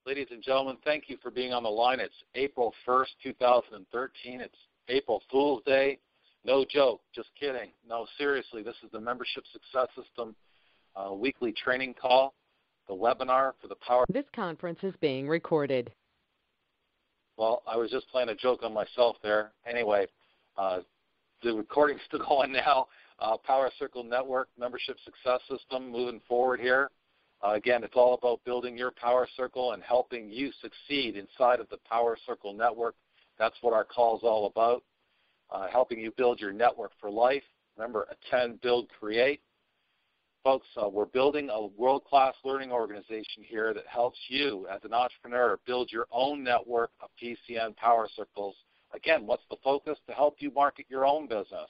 Ladies and gentlemen, thank you for being on the line. It's April 1st, 2013. It's April Fool's Day. No joke, just kidding. No, seriously, this is the Membership Success System weekly training call, the webinar for the power. This conference is being recorded. Well, I was just playing a joke on myself there. Anyway, the recording's still going now. Power Circle Network, Membership Success System, moving forward here. Again, it's all about building your Power Circle and helping you succeed inside of the Power Circle Network. That's what our call is all about, helping you build your network for life. Remember, attend, build, create. Folks, we're building a world-class learning organization here that helps you as an entrepreneur build your own network of PCN Power Circles. Again, what's the focus? To help you market your own business.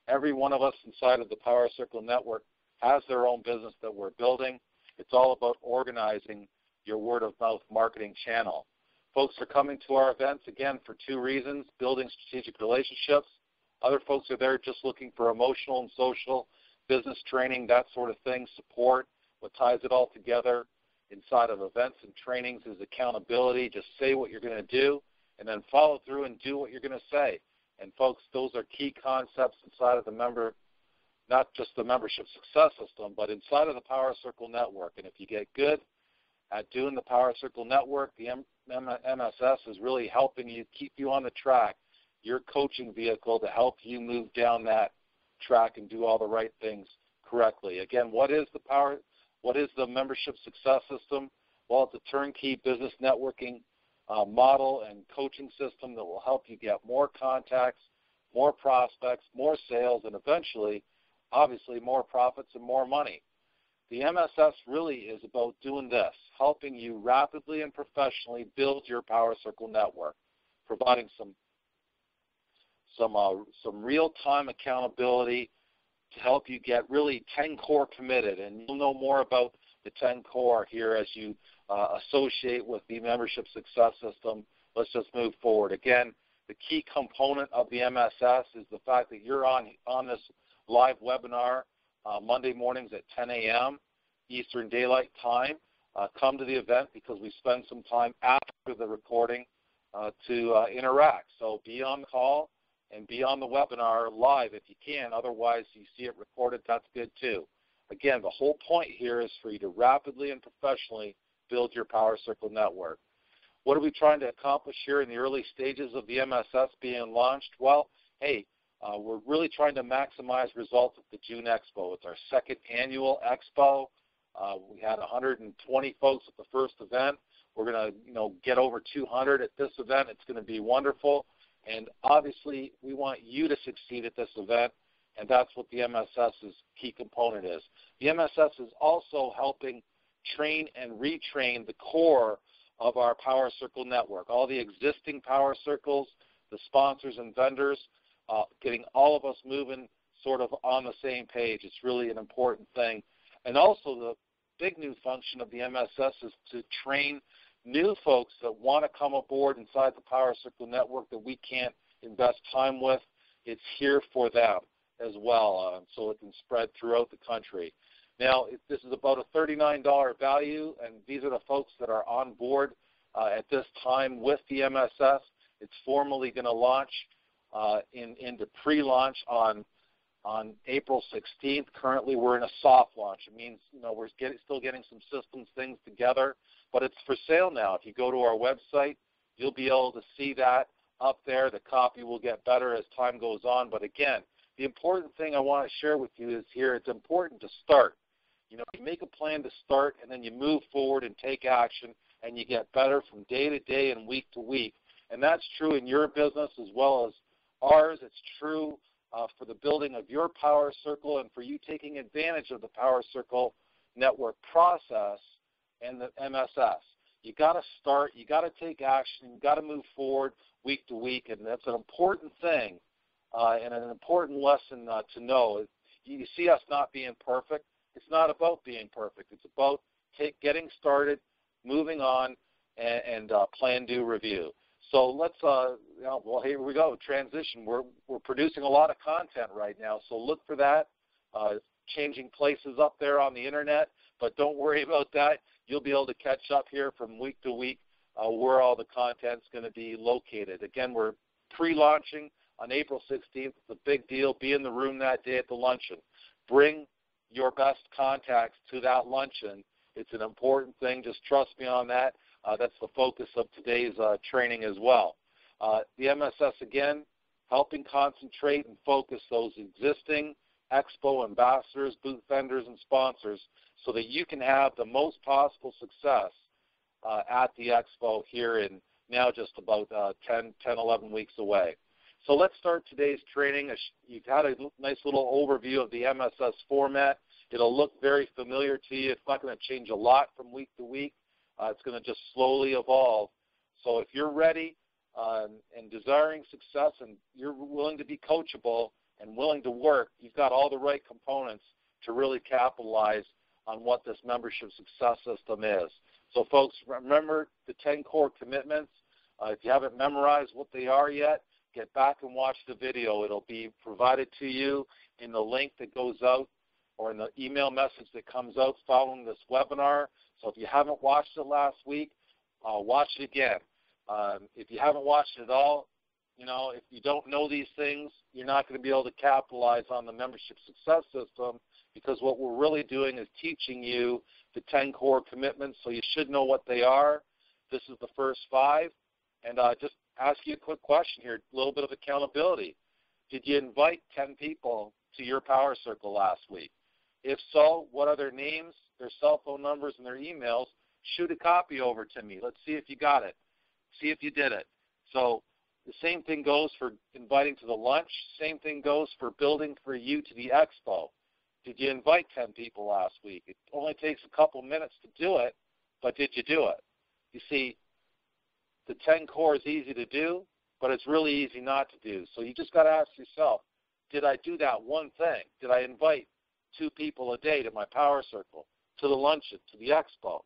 Every one of us inside of the Power Circle Network has their own business that we're building. It's all about organizing your word-of-mouth marketing channel. Folks are coming to our events, again, for two reasons: building strategic relationships. Other folks are there just looking for emotional and social business training, that sort of thing, support. What ties it all together inside of events and trainings is accountability. Just say what you're going to do and then follow through and do what you're going to say. And, folks, those are key concepts inside of the not just the Membership Success System, but inside of the Power Circle Network. And if you get good at doing the Power Circle Network, the MSS is really helping you, keep you on the track, your coaching vehicle to help you move down that track and do all the right things correctly. Again, what is the Membership Success System? Well, it's a turnkey business networking model and coaching system that will help you get more contacts, more prospects, more sales, and eventually, obviously, more profits and more money. The MSS really is about doing this, helping you rapidly and professionally build your Power Circle Network, providing some real-time accountability to help you get really 10 core committed. And you'll know more about the 10 core here as you associate with the Membership Success System. Let's just move forward. Again, the key component of the MSS is the fact that you're on this live webinar Monday mornings at 10 a.m. Eastern Daylight Time. Come to the event because we spend some time after the recording to interact. So be on the call and be on the webinar live if you can. Otherwise, you see it recorded, that's good too. Again, the whole point here is for you to rapidly and professionally build your Power Circle Network. What are we trying to accomplish here in the early stages of the MSS being launched? Well, hey, we're really trying to maximize results at the June Expo. It's our second annual expo. We had 120 folks at the first event. We're going to get over 200 at this event. It's going to be wonderful. And obviously, we want you to succeed at this event, and that's what the MSS's key component is. The MSS is also helping train and retrain the core of our Power Circle Network, all the existing Power Circles, the sponsors and vendors, getting all of us moving sort of on the same page. It's really an important thing. And also the big new function of the MSS is to train new folks that want to come aboard inside the Power Circle Network that we can't invest time with. It's here for them as well, so it can spread throughout the country. Now, this is about a $39 value, and these are the folks that are on board at this time with the MSS. It's formally going to launch into pre-launch on April 16th. Currently, we're in a soft launch. It means we're still getting some systems things together, but it's for sale now. If you go to our website, you'll be able to see that up there. The copy will get better as time goes on. But again, the important thing I want to share with you is here, it's important to start. You make a plan to start, and then you move forward and take action, and you get better from day to day and week to week. And that's true in your business as well as ours. It's true for the building of your Power Circle and for you taking advantage of the Power Circle Network process and the MSS. You got to start. You got to take action. You got to move forward week to week, and that's an important thing and an important lesson to know. You see us not being perfect. It's not about being perfect. It's about getting started, moving on, and plan, do, review. So let's, well, here we go, transition. We're producing a lot of content right now, so look for that. Changing places up there on the internet, but don't worry about that. You'll be able to catch up here from week to week where all the content's going to be located. Again, we're pre-launching on April 16th. It's a big deal. Be in the room that day at the luncheon. Bring your best contacts to that luncheon. It's an important thing. Just trust me on that. That's the focus of today's training as well. The MSS, again, helping concentrate and focus those existing expo ambassadors, booth vendors, and sponsors so that you can have the most possible success at the expo here in now just about 10, 11 weeks away. So let's start today's training. You've had a nice little overview of the MSS format. It'll look very familiar to you. It's not going to change a lot from week to week. It's going to just slowly evolve. So if you're ready and desiring success and you're willing to be coachable and willing to work, you've got all the right components to really capitalize on what this membership success system is. So, folks, remember the 10 core commitments. If you haven't memorized what they are yet, get back and watch the video. It'll be provided to you in the link that goes out or in the email message that comes out following this webinar. So if you haven't watched it last week, watch it again. If you haven't watched it at all, if you don't know these things, you're not going to be able to capitalize on the membership success system, because what we're really doing is teaching you the 10 core commitments, so you should know what they are. This is the first 5. And just ask you a quick question here, a little bit of accountability. Did you invite 10 people to your Power Circle last week? If so, what are their names, their cell phone numbers, and their emails? Shoot a copy over to me. Let's see if you got it. See if you did it. So the same thing goes for inviting to the lunch. Same thing goes for building for you to the expo. Did you invite 10 people last week? It only takes a couple minutes to do it, but did you do it? You see, the 10 core is easy to do, but it's really easy not to do. So you just got to ask yourself, did I do that one thing? Did I invite 2 people a day to my Power Circle, to the luncheon, to the expo?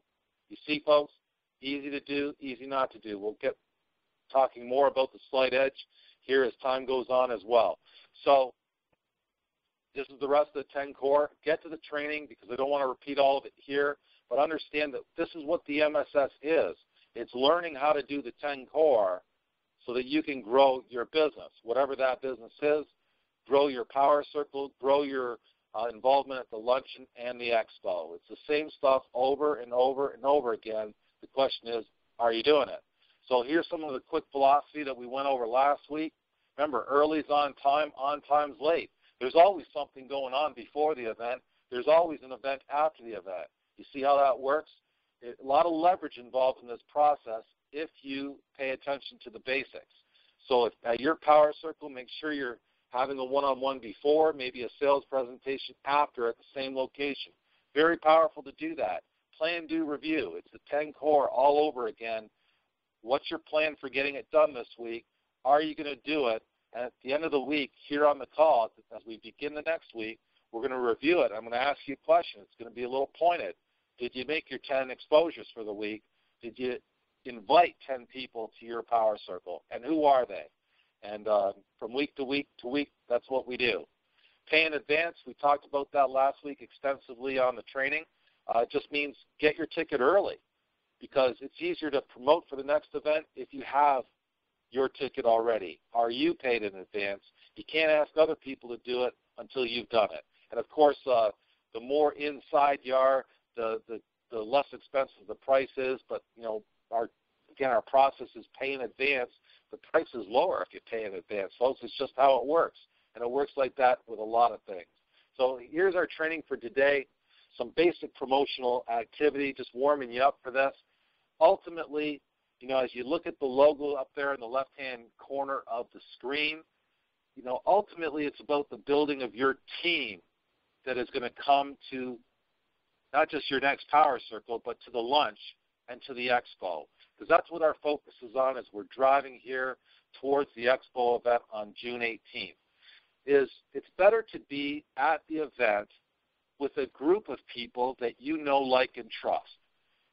You see, folks, easy to do, easy not to do. We'll get talking more about the slight edge here as time goes on as well. So this is the rest of the 10 core. Get to the training, because I don't want to repeat all of it here, but understand that this is what the MSS is. It's learning how to do the 10 core so that you can grow your business, whatever that business is. Grow your Power Circle, grow your involvement at the luncheon and the expo. It's the same stuff over and over and over again. The question is, are you doing it? So here's some of the quick philosophy that we went over last week. Remember, early's on time's late. There's always something going on before the event. There's always an event after the event. You see how that works? A lot of leverage involved in this process if you pay attention to the basics. So if at your Power Circle, make sure you're having a one-on-one before, maybe a sales presentation after at the same location. Very powerful to do that. Plan, do, review. It's the 10 core all over again. What's your plan for getting it done this week? Are you going to do it? And at the end of the week, here on the call, as we begin the next week, we're going to review it. I'm going to ask you a question. It's going to be a little pointed. Did you make your 10 exposures for the week? Did you invite 10 people to your Power Circle? And who are they? And from week to week, that's what we do. Pay in advance, we talked about that last week extensively on the training. It just means get your ticket early, because it's easier to promote for the next event if you have your ticket already. Are you paid in advance? You can't ask other people to do it until you've done it. And, of course, the more inside you are, the less expensive the price is. But, our process is pay in advance. The price is lower if you pay in advance, folks. It's just how it works. And it works like that with a lot of things. So here's our training for today. Some basic promotional activity, just warming you up for this. Ultimately, as you look at the logo up there in the left-hand corner of the screen, ultimately it's about the building of your team that is going to come to not just your next Power Circle, but to the lunch and to the expo, because that's what our focus is on as we're driving here towards the expo event on June 18th. It's better to be at the event with a group of people that you know, like, and trust.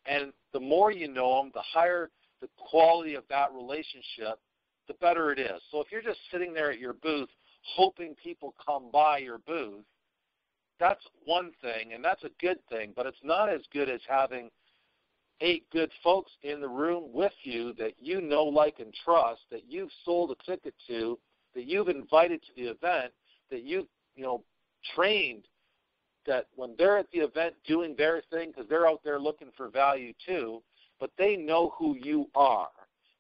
And the more you know them, the higher the quality of that relationship, the better it is. So if you're just sitting there at your booth hoping people come by your booth, that's one thing, and that's a good thing, but it's not as good as having 8 good folks in the room with you that you know, like, and trust, that you've sold a ticket to, that you've invited to the event, that you've, trained, that when they're at the event doing their thing, because they're out there looking for value too, but they know who you are,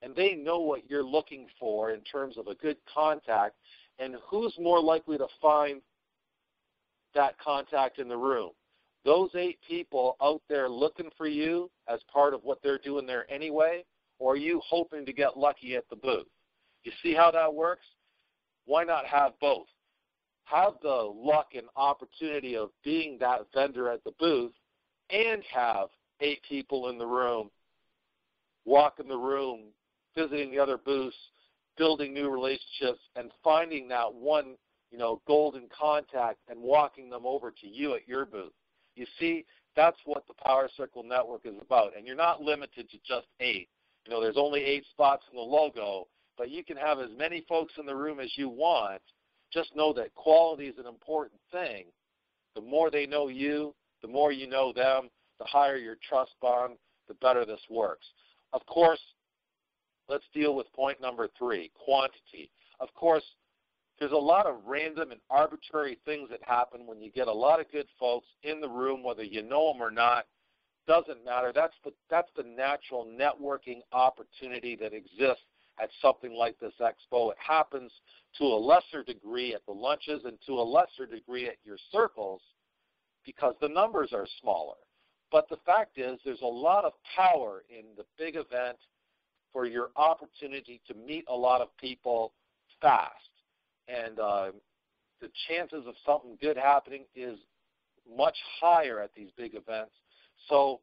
and they know what you're looking for in terms of a good contact, and who's more likely to find that contact in the room? Those 8 people out there looking for you as part of what they're doing there anyway, or are you hoping to get lucky at the booth? You see how that works? Why not have both? Have the luck and opportunity of being that vendor at the booth and have 8 people in the room, walking the room, visiting the other booths, building new relationships, and finding that one, golden contact and walking them over to you at your booth. You see, that's what the Power Circle Network is about. And you're not limited to just 8. There's only 8 spots in the logo, but you can have as many folks in the room as you want. Just know that quality is an important thing. The more they know you, the more you know them, the higher your trust bond, the better this works. Of course, let's deal with point number 3, quantity. Of course, there's a lot of random and arbitrary things that happen when you get a lot of good folks in the room, whether you know them or not. Doesn't matter. That's the natural networking opportunity that exists at something like this expo. It happens to a lesser degree at the lunches and to a lesser degree at your circles because the numbers are smaller. But the fact is there's a lot of power in the big event for your opportunity to meet a lot of people fast. And the chances of something good happening is much higher at these big events. So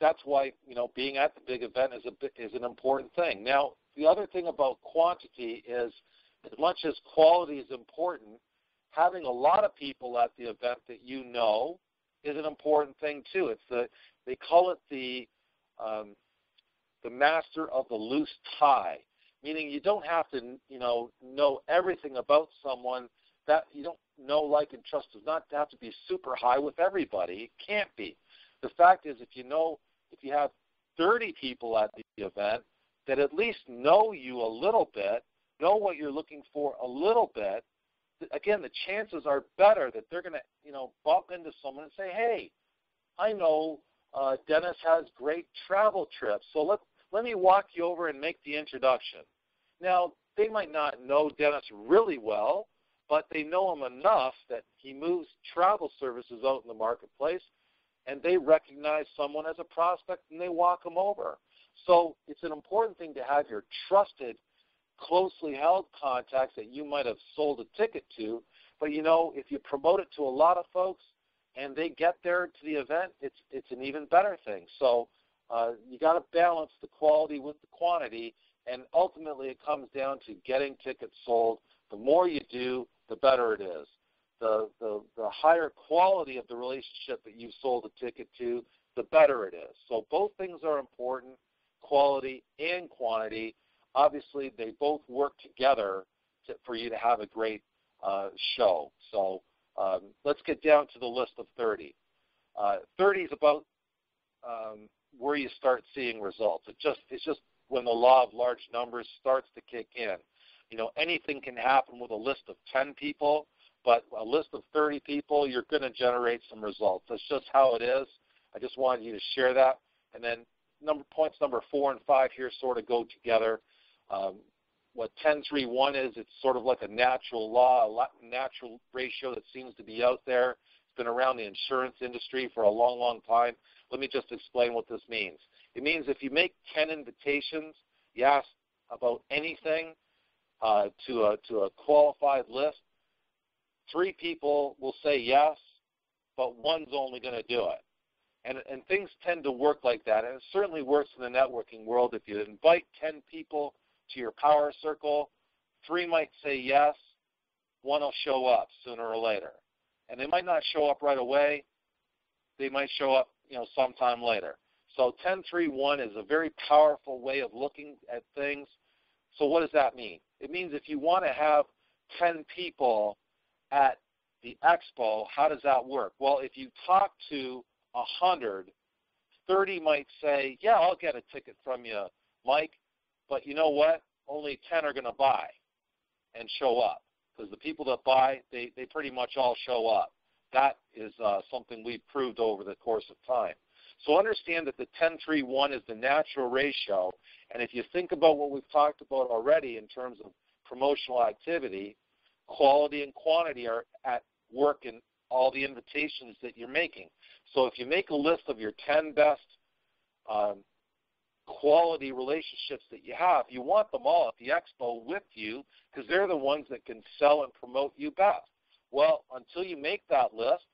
that's why, being at the big event is an important thing. Now, the other thing about quantity is, as much as quality is important, having a lot of people at the event that you know is an important thing too. They call it the master of the loose tie, meaning you don't have to, know everything about someone. That you don't know, like, and trust does not have to be super high with everybody. It can't be. The fact is, if you have 30 people at the event that at least know you a little bit, know what you're looking for a little bit, again, the chances are better that they're going to, bump into someone and say, hey, I know Dennis has great travel trips, so let me walk you over and make the introduction. Now, they might not know Dennis really well, but they know him enough that he moves travel services out in the marketplace, and they recognize someone as a prospect, and they walk them over. So it's an important thing to have your trusted, closely held contacts that you might have sold a ticket to, but, if you promote it to a lot of folks and they get there to the event, it's an even better thing. So you got to balance the quality with the quantity, and ultimately it comes down to getting tickets sold. The more you do, the better it is. The higher quality of the relationship that you've sold a ticket to, the better it is. So both things are important, quality and quantity. Obviously, they both work together for you to have a great show. So let's get down to the list of 30. 30 is about where you start seeing results. It's just when the law of large numbers starts to kick in. Anything can happen with a list of 10 people, but a list of 30 people, you're going to generate some results. That's just how it is. I just wanted you to share that. And then points number 4 and 5 here sort of go together. What 10-3-1 is, it's sort of like a natural law, a natural ratio that seems to be out there. It's been around the insurance industry for a long, long time. Let me just explain what this means. It means if you make 10 invitations, you ask about anything to a qualified list, 3 people will say yes, but one's only going to do it. And things tend to work like that, and it certainly works in the networking world. If you invite 10 people to your power circle, 3 might say yes, 1 will show up sooner or later. And they might not show up right away. They might show up, sometime later. So 10-3-1 is a very powerful way of looking at things. So what does that mean? It means if you want to have 10 people at the expo, how does that work? Well, if you talk to 100, 30 might say, yeah, I'll get a ticket from you, Mike, but you know what? Only 10 are going to buy and show up, because the people that buy, they pretty much all show up. That is something we've proved over the course of time. So understand that the 10-3-1 is the natural ratio, and if you think about what we've talked about already in terms of promotional activity, quality and quantity are at work in all the invitations that you're making. So if you make a list of your 10 best quality relationships that you have, you want them all at the expo with you, because they're the ones that can sell and promote you best. Well, until you make that list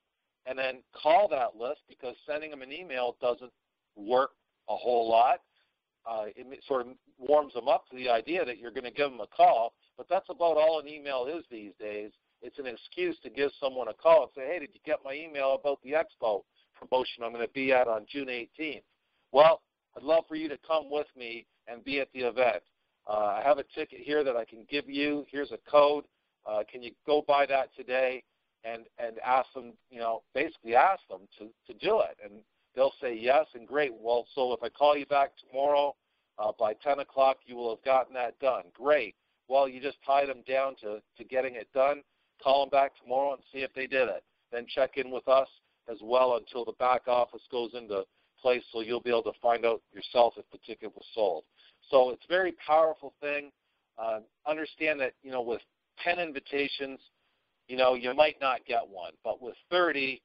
and then call that list, because sending them an email doesn't work a whole lot. It sort of warms them up to the idea that you're going to give them a call, but that's about all an email is these days. It's an excuse to give someone a call and say, hey, did you get my email about the expo promotion I'm going to be at on June 18th? Well, I'd love for you to come with me and be at the event. I have a ticket here that I can give you. Here's a code. Can you go buy that today and ask them, basically ask them to do it? And they'll say yes, and great. Well, so if I call you back tomorrow by 10 o'clock, you will have gotten that done. Great. Well, you just tie them down to getting it done. Call them back tomorrow and see if they did it. Then check in with us as well until the back office goes into place, so you'll be able to find out yourself if the ticket was sold. So it's a very powerful thing. Understand that, with 10 invitations, you might not get one, but with 30,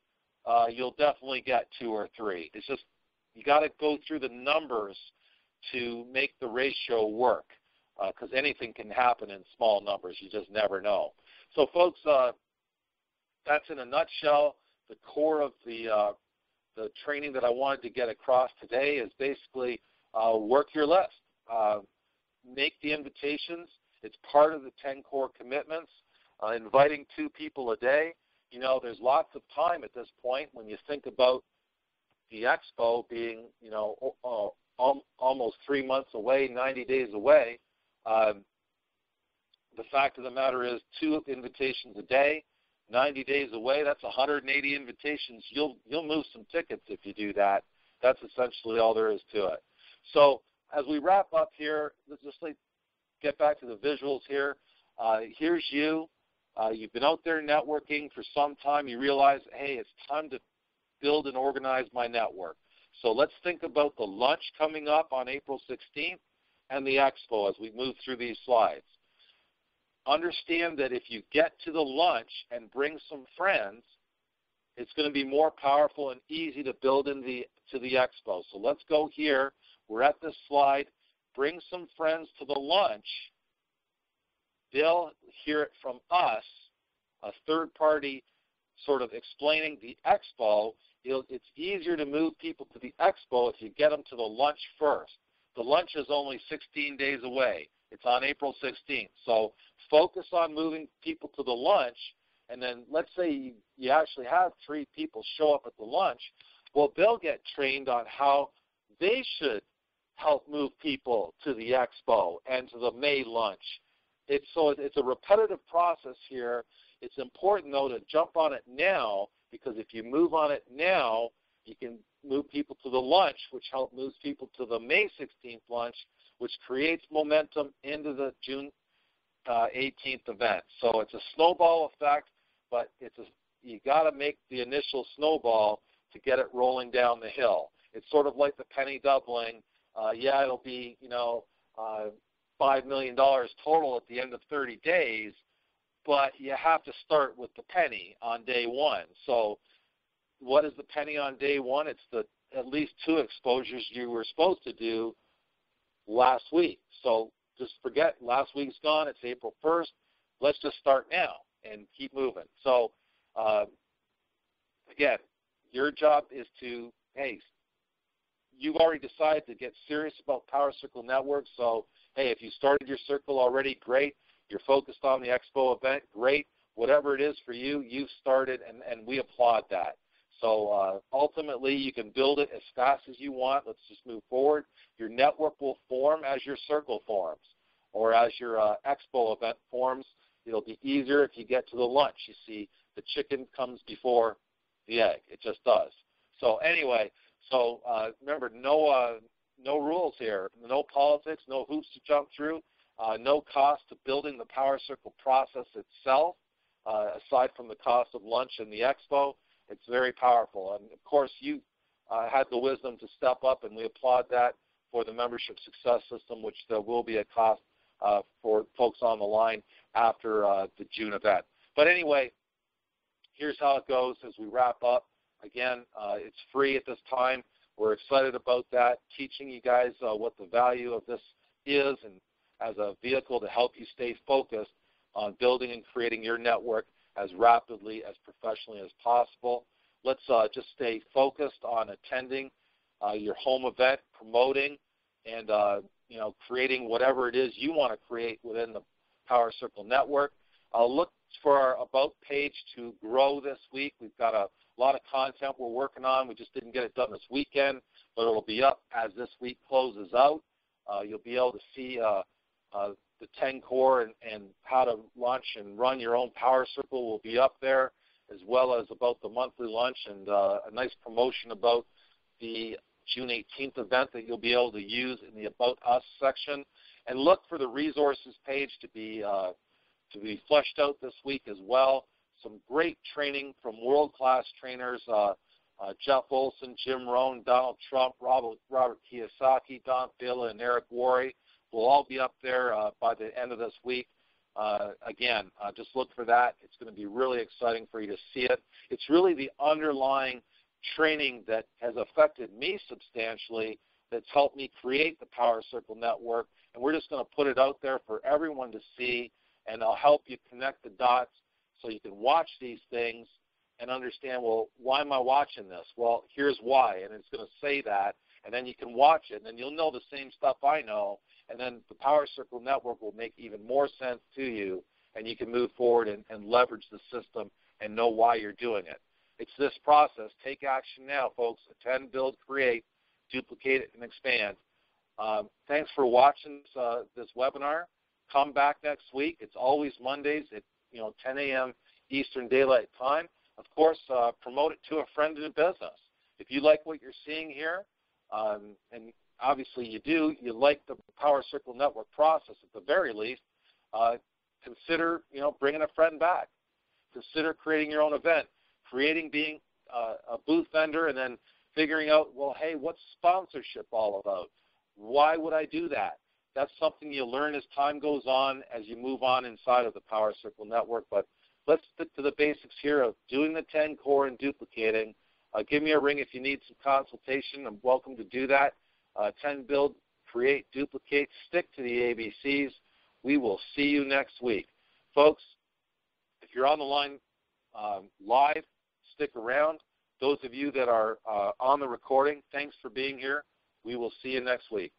you'll definitely get 2 or 3. It's just you got to go through the numbers to make the ratio work, because anything can happen in small numbers. You just never know. So, folks, that's in a nutshell. The core of the training that I wanted to get across today is basically work your list. Make the invitations. It's part of the 10 core commitments. Inviting 2 people a day. There's lots of time at this point when you think about the expo being, almost 3 months away, 90 days away. The fact of the matter is 2 invitations a day, 90 days away, that's 180 invitations. You'll move some tickets if you do that. That's essentially all there is to it. So as we wrap up here, let's just get back to the visuals here. Here's you. You've been out there networking for some time. You realize, hey, it's time to build and organize my network. So let's think about the lunch coming up on April 16th and the expo as we move through these slides. Understand that if you get to the lunch and bring some friends, it's going to be more powerful and easy to build to the expo. So let's go here. We're at this slide. Bring some friends to the lunch. They'll hear it from us, a third party sort of explaining the expo. It's easier to move people to the expo if you get them to the lunch first. The lunch is only 16 days away. It's on April 16th. So focus on moving people to the lunch, and then let's say you actually have 3 people show up at the lunch. Well, they'll get trained on how they should help move people to the expo and to the May lunch. It's a repetitive process here. It's important, though, to jump on it now, because if you move on it now, you can move people to the lunch, which helps move people to the May 16th lunch, which creates momentum into the June 18th event. So it's a snowball effect, but you got to make the initial snowball to get it rolling down the hill. It's sort of like the penny doubling. It'll be $5 million total at the end of 30 days, but you have to start with the penny on day 1. So what is the penny on day 1? It's at least 2 exposures you were supposed to do last week. So just forget last week's gone. It's April 1st. Let's just start now and keep moving. So, again, your job is to, you've already decided to get serious about Power Circle Network. So, if you started your circle already, great. You're focused on the expo event, great. Whatever it is for you, you've started, and we applaud that. So ultimately, you can build it as fast as you want. Let's just move forward. Your network will form as your circle forms, or as your expo event forms. It'll be easier if you get to the lunch. You see, the chicken comes before the egg. It just does. So anyway, So remember, no rules here, no politics, no hoops to jump through, no cost to building the Power Circle process itself, aside from the cost of lunch and the expo. It's very powerful. And, of course, you had the wisdom to step up, and we applaud that for the membership success system, which there will be a cost for folks on the line after the June event. But anyway, here's how it goes as we wrap up. Again, it's free at this time. We're excited about that, teaching you guys what the value of this is and as a vehicle to help you stay focused on building and creating your network as rapidly, as professionally as possible. Let's just stay focused on attending your home event, promoting, and creating whatever it is you want to create within the Power Circle network. Look for our About page to grow this week. We've got a lot of content we're working on. We just didn't get it done this weekend, but it'll be up as this week closes out. You'll be able to see the 10 core and how to launch and run your own Power Circle will be up there, as well as about the monthly lunch and a nice promotion about the June 18th event that you'll be able to use in the About Us section. And look for the resources page to be fleshed out this week as well. Some great training from world-class trainers, Jeff Olson, Jim Rohn, Donald Trump, Robert Kiyosaki, Don Villa, and Eric Worre will all be up there by the end of this week. Again, just look for that. It's going to be really exciting for you to see it. It's really the underlying training that has affected me substantially that's helped me create the Power Circle Network, and we're just going to put it out there for everyone to see, and I'll help you connect the dots so you can watch these things and understand, well, why am I watching this? Well, here's why, and it's going to say that, and then you can watch it, and then you'll know the same stuff I know, and then the Power Circle Network will make even more sense to you, and you can move forward and leverage the system and know why you're doing it. It's this process. Take action now, folks. Attend, build, create, duplicate, and expand. Thanks for watching this webinar. Come back next week. It's always Mondays at 10 a.m. Eastern Daylight Time. Of course, promote it to a friend in the business. If you like what you're seeing here, and obviously you do, you like the Power Circle Network process at the very least, consider bringing a friend back. Consider creating your own event, being a booth vendor, and then figuring out, well, hey, what's sponsorship all about? Why would I do that? That's something you learn as time goes on, as you move on inside of the Power Circle Network. But let's stick to the basics here of doing the 10 core and duplicating. Give me a ring if you need some consultation. I'm welcome to do that. 10 build, create, duplicate, stick to the ABCs. We will see you next week. Folks, if you're on the line live, stick around. Those of you that are on the recording, thanks for being here. We will see you next week.